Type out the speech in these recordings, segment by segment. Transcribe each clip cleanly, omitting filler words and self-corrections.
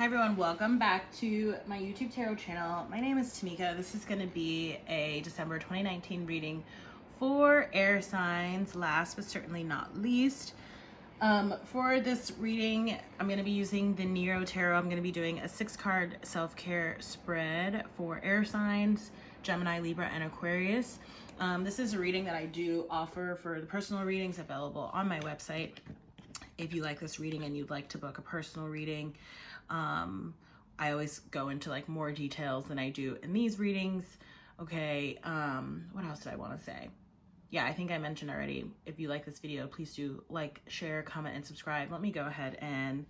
Hi everyone, welcome back to my YouTube tarot channel. My name is Tamika. This is going to be a December 2019 reading for air signs, last but certainly not least. For this reading, I'm going to be using the Nero Tarot. I'm going to be doing a 6-card self-care spread for air signs, Gemini, Libra, and Aquarius. This is a reading that I do offer for the personal readings available on my website. If you like this reading and you'd like to book a personal reading, I always go into like more details than I do in these readings. Okay, what else did I want to say? Yeah, I think I mentioned already, if you like this video, please do like, share, comment, and subscribe. Let me go ahead and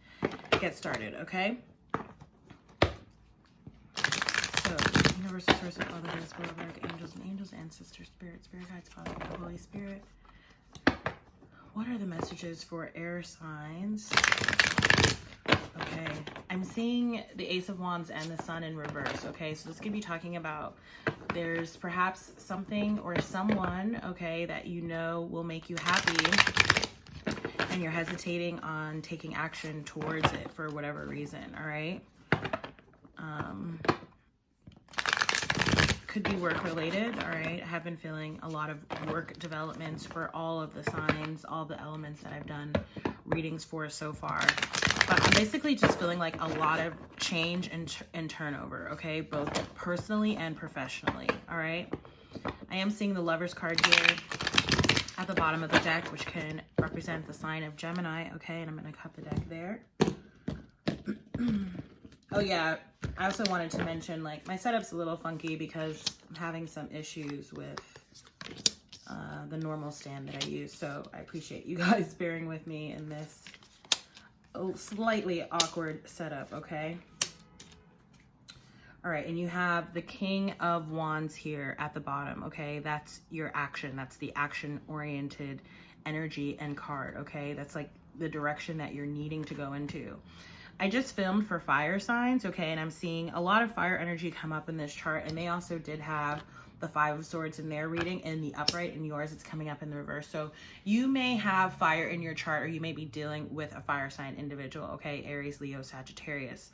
get started, okay? So, universal source of Father, Holy Spirit, angels, ancestors, spirit guides, Father, Holy Spirit. What are the messages for air signs? Okay, I'm seeing the Ace of Wands and the Sun in reverse, okay? So this could be talking about there's perhaps something or someone, okay, that you know will make you happy and you're hesitating on taking action towards it for whatever reason, all right? Could be work related, all right? I have been feeling a lot of work developments for all of the signs, all the elements that I've done readings for so far. But I'm basically just feeling like a lot of change and turnover, okay? Both personally and professionally, all right? I am seeing the Lover's card here at the bottom of the deck, which can represent the sign of Gemini, okay? And I'm gonna cut the deck there. Oh yeah, I also wanted to mention, like, my setup's a little funky because I'm having some issues with the normal stand that I use. So I appreciate you guys bearing with me in this slightly awkward setup, okay? All right, and you have the King of Wands here at the bottom, okay? That's your action. That's the action-oriented energy and card, okay? That's like the direction that you're needing to go into. I just filmed for fire signs, okay? And I'm seeing a lot of fire energy come up in this chart, and they also did have the 5 of Swords in their reading in the upright. In yours, it's coming up in the reverse. So you may have fire in your chart, or you may be dealing with a fire sign individual, okay? Aries, Leo, Sagittarius.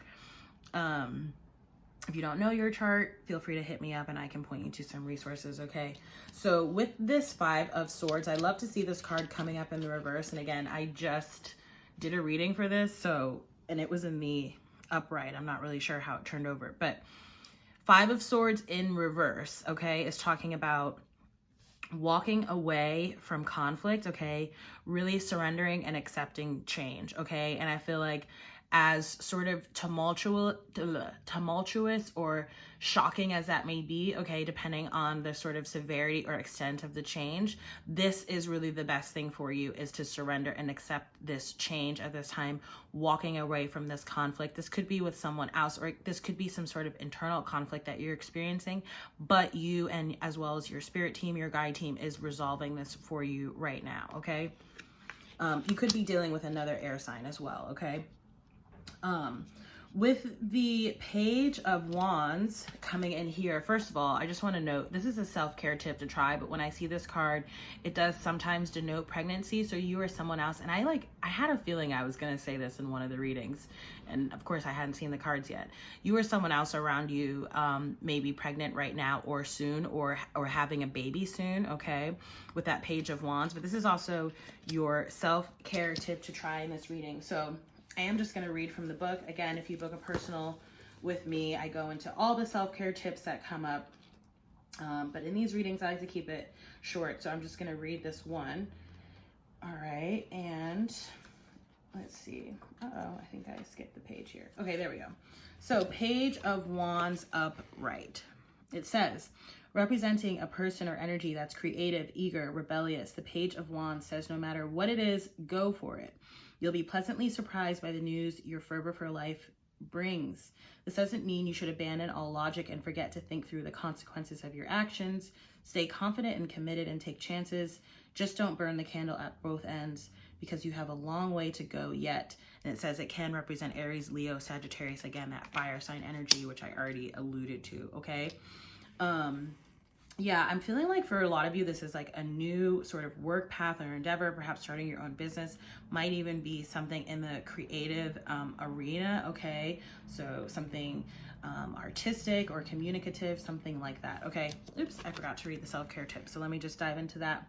If you don't know your chart, feel free to hit me up and I can point you to some resources, okay? So with this 5 of Swords, I love to see this card coming up in the reverse. And again, I just did a reading for this, and it was in the upright. I'm not really sure how it turned over, but 5 of Swords in reverse, okay, is talking about walking away from conflict, okay, really surrendering and accepting change, okay? And I feel like as sort of tumultuous or shocking as that may be, okay, depending on the sort of severity or extent of the change, this is really the best thing for you, is to surrender and accept this change at this time, walking away from this conflict. This could be with someone else, or this could be some sort of internal conflict that you're experiencing, but you, and as well as your spirit team, your guide team, is resolving this for you right now, okay? You could be dealing with another air sign as well, okay? With the Page of Wands coming in here, first of all, I just want to note, this is a self-care tip to try, but when I see this card, it does sometimes denote pregnancy. So you or someone else, and I had a feeling I was going to say this in one of the readings, and of course I hadn't seen the cards yet. You or someone else around you may be pregnant right now or soon, or having a baby soon, okay, with that Page of Wands. But this is also your self-care tip to try in this reading. So I am just going to read from the book. Again, if you book a personal with me, I go into all the self-care tips that come up. But in these readings, I like to keep it short. So I'm just going to read this one. All right. And let's see. Uh-oh, I think I skipped the page here. Okay, there we go. So Page of Wands upright. It says, representing a person or energy that's creative, eager, rebellious, the Page of Wands says, no matter what it is, go for it. You'll be pleasantly surprised by the news your fervor for life brings. This doesn't mean you should abandon all logic and forget to think through the consequences of your actions. Stay confident and committed and take chances. Just don't burn the candle at both ends, because you have a long way to go yet. And it says it can represent Aries, Leo, Sagittarius, again, that fire sign energy, which I already alluded to, okay? yeah, I'm feeling like for a lot of you, this is like a new sort of work path or endeavor, perhaps starting your own business, might even be something in the creative arena, okay? So something artistic or communicative, something like that, okay? Oops, I forgot to read the self-care tip, so let me just dive into that.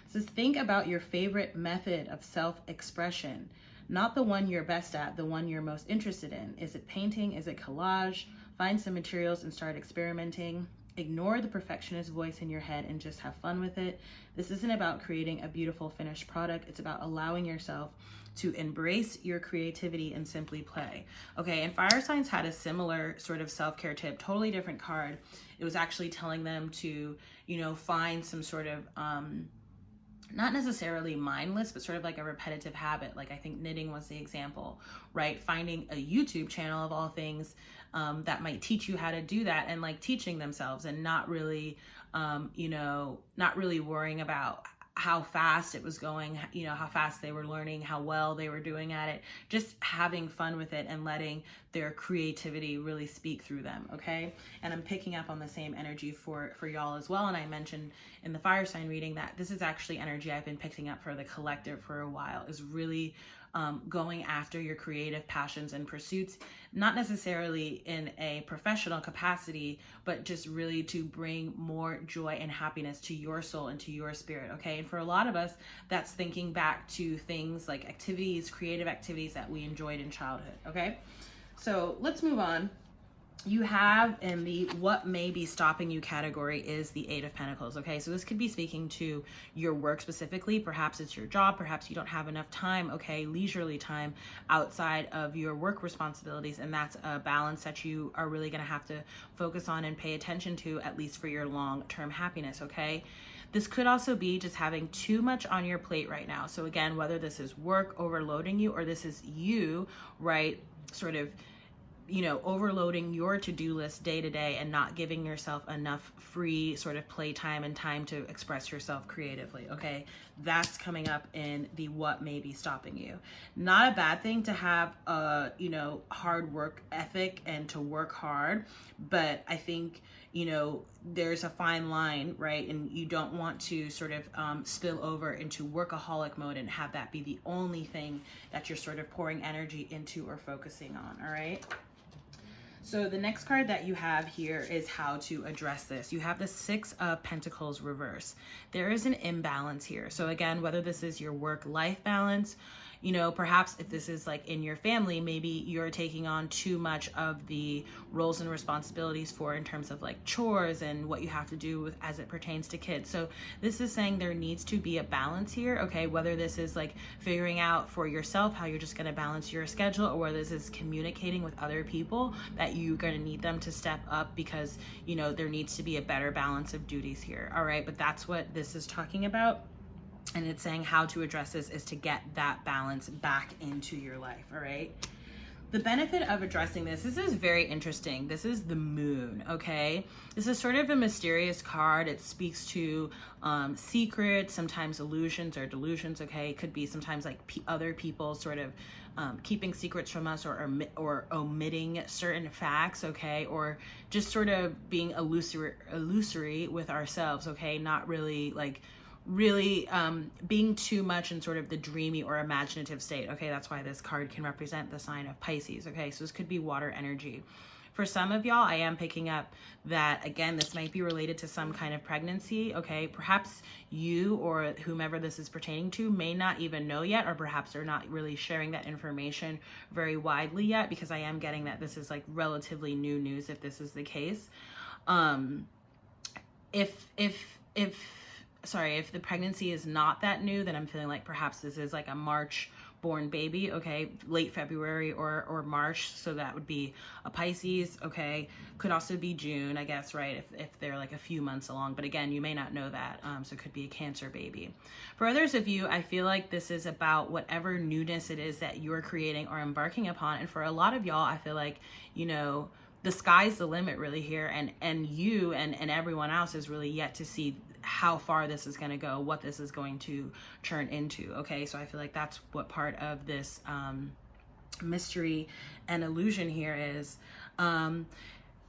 It says, think about your favorite method of self-expression, not the one you're best at, the one you're most interested in. Is it painting? Is it collage? Find some materials and start experimenting. Ignore the perfectionist voice in your head and just have fun with it. This isn't about creating a beautiful finished product. It's about allowing yourself to embrace your creativity and simply play. Okay, and fire signs had a similar sort of self-care tip, totally different card. It was actually telling them to, you know, find some sort of not necessarily mindless, but sort of like a repetitive habit. Like I think knitting was the example, right? Finding a YouTube channel of all things that might teach you how to do that, and like teaching themselves and not really, you know, not really worrying about how fast it was going, you know, how fast they were learning, how well they were doing at it, just having fun with it and letting their creativity really speak through them, okay? And I'm picking up on the same energy for y'all as well. And I mentioned in the fire sign reading that this is actually energy I've been picking up for the collective for a while, is really going after your creative passions and pursuits, not necessarily in a professional capacity, but just really to bring more joy and happiness to your soul and to your spirit, okay? And for a lot of us, that's thinking back to things like activities, creative activities that we enjoyed in childhood, okay? So let's move on. You have in the what may be stopping you category is the Eight of Pentacles, okay? So this could be speaking to your work specifically. Perhaps it's your job. Perhaps you don't have enough time, okay, leisurely time outside of your work responsibilities. And that's a balance that you are really going to have to focus on and pay attention to, at least for your long-term happiness, okay? This could also be just having too much on your plate right now. So again, whether this is work overloading you or this is you, right, sort of, you know, overloading your to-do list day to day and not giving yourself enough free sort of playtime and time to express yourself creatively, okay? That's coming up in the what may be stopping you. Not a bad thing to have a, you know, hard work ethic and to work hard, but I think, you know, there's a fine line, right? And you don't want to sort of spill over into workaholic mode and have that be the only thing that you're sort of pouring energy into or focusing on, all right? So the next card that you have here is how to address this. You have the Six of Pentacles reverse. There is an imbalance here. So again, whether this is your work-life balance, you know, perhaps if this is like in your family, maybe you're taking on too much of the roles and responsibilities for in terms of like chores and what you have to do with as it pertains to kids. So this is saying there needs to be a balance here, okay? Whether this is like figuring out for yourself how you're just going to balance your schedule, or whether this is communicating with other people that you're going to need them to step up because, you know, there needs to be a better balance of duties here, all right? But that's what this is talking about. And it's saying how to address this is to get that balance back into your life, all right? The benefit of addressing this is very interesting. This is the Moon, okay? This is sort of a mysterious card. It speaks to secrets, sometimes illusions or delusions, okay? It could be sometimes like other people sort of keeping secrets from us or omitting certain facts, okay? Or just sort of being illusory with ourselves, okay? Not really like really being too much in sort of the dreamy or imaginative state. Okay, that's why this card can represent the sign of Pisces. Okay, so this could be water energy. For some of y'all, I am picking up that, again, this might be related to some kind of pregnancy, okay? Perhaps you or whomever this is pertaining to may not even know yet, or perhaps they're not really sharing that information very widely yet, because I am getting that this is like relatively new news if this is the case. If the pregnancy is not that new, then I'm feeling like perhaps this is like a March born baby, okay, late February or March, so that would be a Pisces, okay, could also be June, I guess, right, if they're like a few months along, but again, you may not know that, so it could be a Cancer baby. For others of you, I feel like this is about whatever newness it is that you're creating or embarking upon, and for a lot of y'all, I feel like, you know, the sky's the limit really here, and you and everyone else is really yet to see how far this is going to go, what this is going to turn into, okay? So I feel like that's what part of this mystery and illusion here is.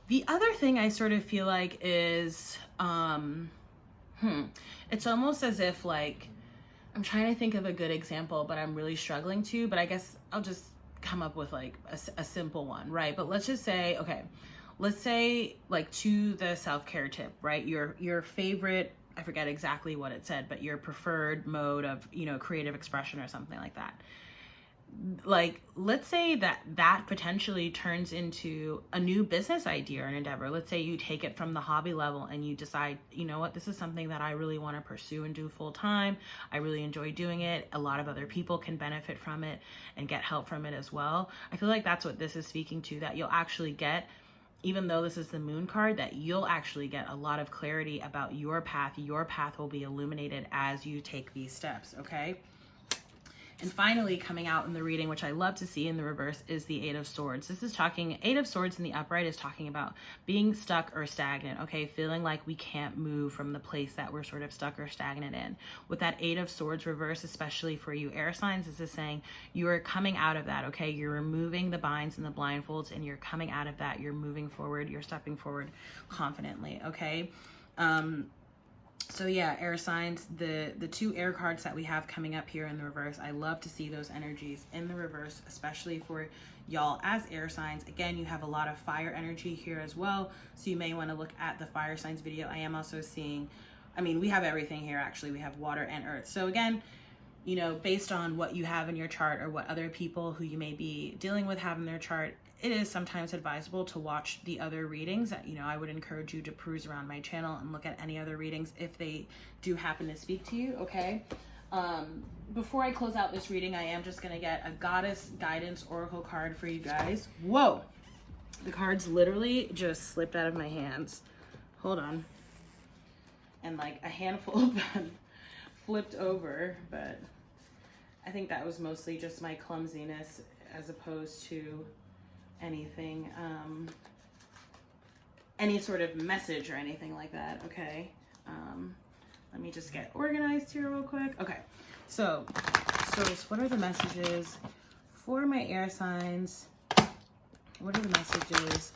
The other thing I sort of feel like is, it's almost as if like, I'm trying to think of a good example, but I'm really struggling to, but I guess I'll just come up with like a simple one, right? But let's just say, okay, let's say like to the self-care tip, right? Your favorite, I forget exactly what it said, but your preferred mode of, you know, creative expression or something like that. Like, let's say that potentially turns into a new business idea or an endeavor. Let's say you take it from the hobby level and you decide, you know what, this is something that I really want to pursue and do full time. I really enjoy doing it. A lot of other people can benefit from it and get help from it as well. I feel like that's what this is speaking to, that you'll actually get, even though this is the moon card, that you'll actually get a lot of clarity about your path. Your path will be illuminated as you take these steps, okay? And finally, coming out in the reading, which I love to see in the reverse, is the Eight of Swords. This is talking, Eight of Swords in the upright is talking about being stuck or stagnant, okay? Feeling like we can't move from the place that we're sort of stuck or stagnant in. With that Eight of Swords reverse, especially for you air signs, this is saying you are coming out of that, okay? You're removing the binds and the blindfolds, and you're coming out of that. You're moving forward. You're stepping forward confidently, okay? So yeah, air signs, the two air cards that we have coming up here in the reverse, I love to see those energies in the reverse, especially for y'all as air signs. Again, you have a lot of fire energy here as well, so you may want to look at the fire signs video. I am also seeing, I mean, we have everything here actually. We have water and earth. So again, you know, based on what you have in your chart or what other people who you may be dealing with have in their chart, it is sometimes advisable to watch the other readings. You know, I would encourage you to peruse around my channel and look at any other readings if they do happen to speak to you, okay? Before I close out this reading, I am just gonna get a Goddess Guidance Oracle card for you guys. Whoa, the cards literally just slipped out of my hands. Hold on. And like a handful of them flipped over, but I think that was mostly just my clumsiness as opposed to anything, any sort of message or anything like that, okay? Let me just get organized here real quick. Okay, so what are the messages for my air signs? What are the messages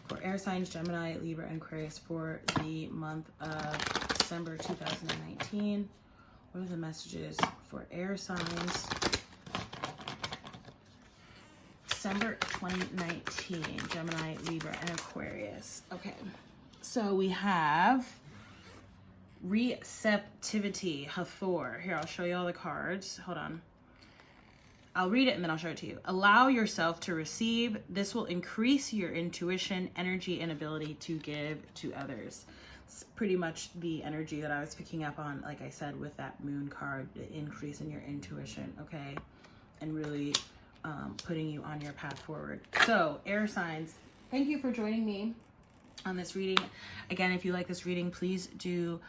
for air signs, Gemini, Libra, and Aquarius for the month of December 2019? What are the messages for air signs? December 2019, Gemini, Libra, and Aquarius. Okay, so we have receptivity, Hathor. Here, I'll show you all the cards. Hold on. I'll read it and then I'll show it to you. Allow yourself to receive. This will increase your intuition, energy, and ability to give to others. It's pretty much the energy that I was picking up on, like I said, with that moon card, the increase in your intuition, okay? And really putting you on your path forward. So air signs, thank you for joining me on this reading. Again, if you like this reading, please do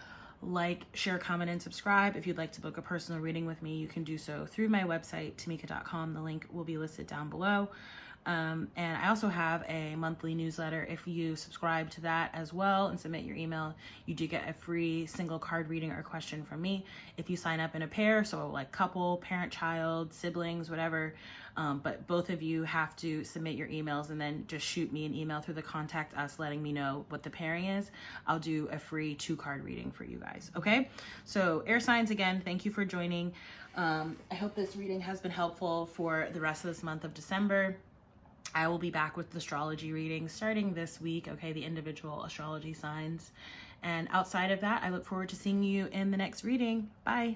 like, share, comment, and subscribe. If you'd like to book a personal reading with me, you can do so through my website, tamika.com. The link will be listed down below. And I also have a monthly newsletter. If you subscribe to that as well and submit your email, you do get a free single card reading or question from me. If you sign up in a pair, so like couple, parent, child, siblings, whatever, but both of you have to submit your emails and then just shoot me an email through the contact us letting me know what the pairing is. I'll do a free 2-card reading for you guys, okay? So air signs, again, thank you for joining. I hope this reading has been helpful for the rest of this month of December. I will be back with the astrology readings starting this week, okay, the individual astrology signs. And outside of that, I look forward to seeing you in the next reading. Bye.